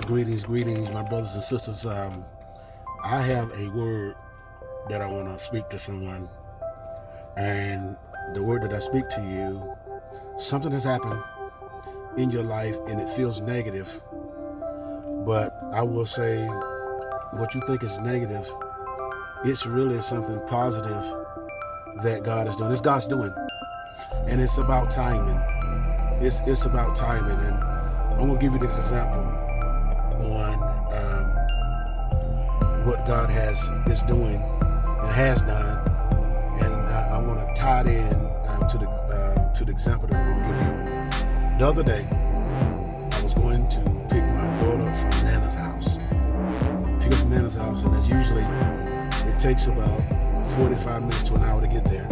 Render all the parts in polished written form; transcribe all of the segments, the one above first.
Greetings, my brothers and sisters. I have a word that I want to speak to someone, and the word that I speak to you, something has happened in your life and it feels negative, but I will say what you think is negative, it's really something positive that God is doing. It's God's doing, and it's about timing. It's about timing, and I'm going to give you this example on what God is doing and has done, and I want to tie it in to the example that I'm going to give you. The other day, I was going to pick my daughter up from Nana's house. And as usually, it takes about 45 minutes to an hour to get there.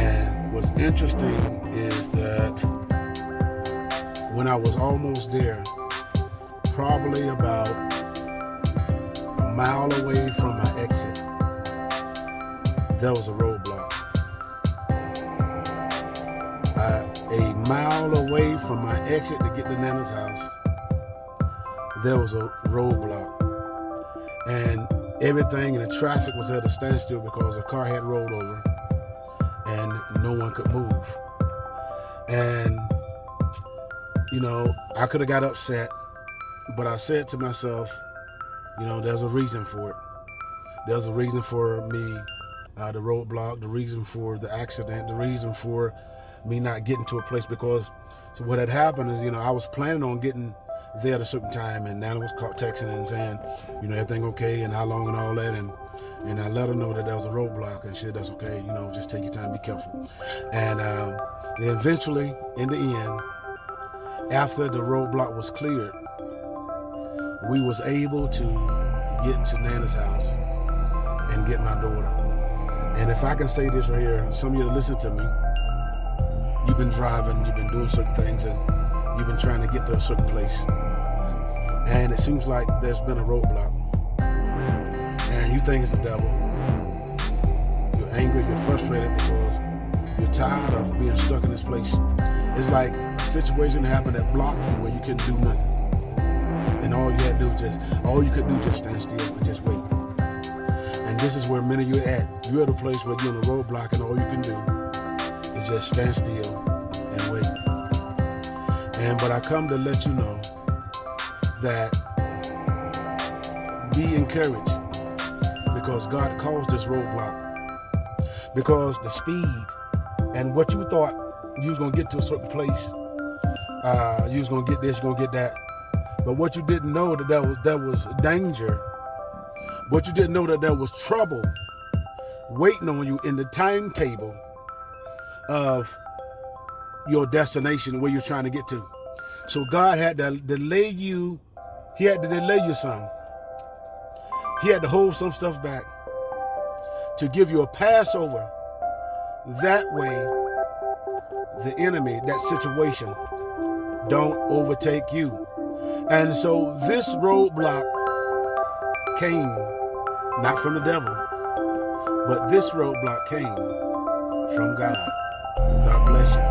And what's interesting is that when I was almost there, probably about a mile away from my exit, there was a roadblock. A mile away from my exit to get to Nana's house, there was a roadblock. And everything in the traffic was at a standstill because a car had rolled over and no one could move. And, I could have got upset, but I said to myself, there's a reason for it. There's a reason for me, the roadblock, the reason for the accident, the reason for me not getting to a place, because what had happened is, I was planning on getting there at a certain time, and Nana was texting and saying, everything okay and how long and all that, and I let her know that there was a roadblock, and she said, that's okay, just take your time, be careful. And then eventually, in the end, after the roadblock was cleared, we was able to get to Nana's house and get my daughter. And if I can say this right here, some of you that listen to me, you've been driving, you've been doing certain things, and you've been trying to get to a certain place, and it seems like there's been a roadblock, and you think it's the devil. You're angry, you're frustrated because you're tired of being stuck in this place. It's like a situation happened that blocked you where you couldn't do nothing, and all you could do just stand still and just wait. And this is where many of you are at. You're at a place where you're on a roadblock, and all you can do is just stand still and wait. But I come to let you know that be encouraged, because God caused this roadblock, because the speed and what you thought you was going to get to a certain place, you was going to get this, you're going to get that. But what you didn't know that there was danger. What you didn't know that there was trouble waiting on you in the timetable of your destination where you're trying to get to. So God had to delay you. He had to delay you some. He had to hold some stuff back to give you a Passover. That way, the enemy, that situation, don't overtake you. And so this roadblock came not from the devil, but this roadblock came from God. God bless you.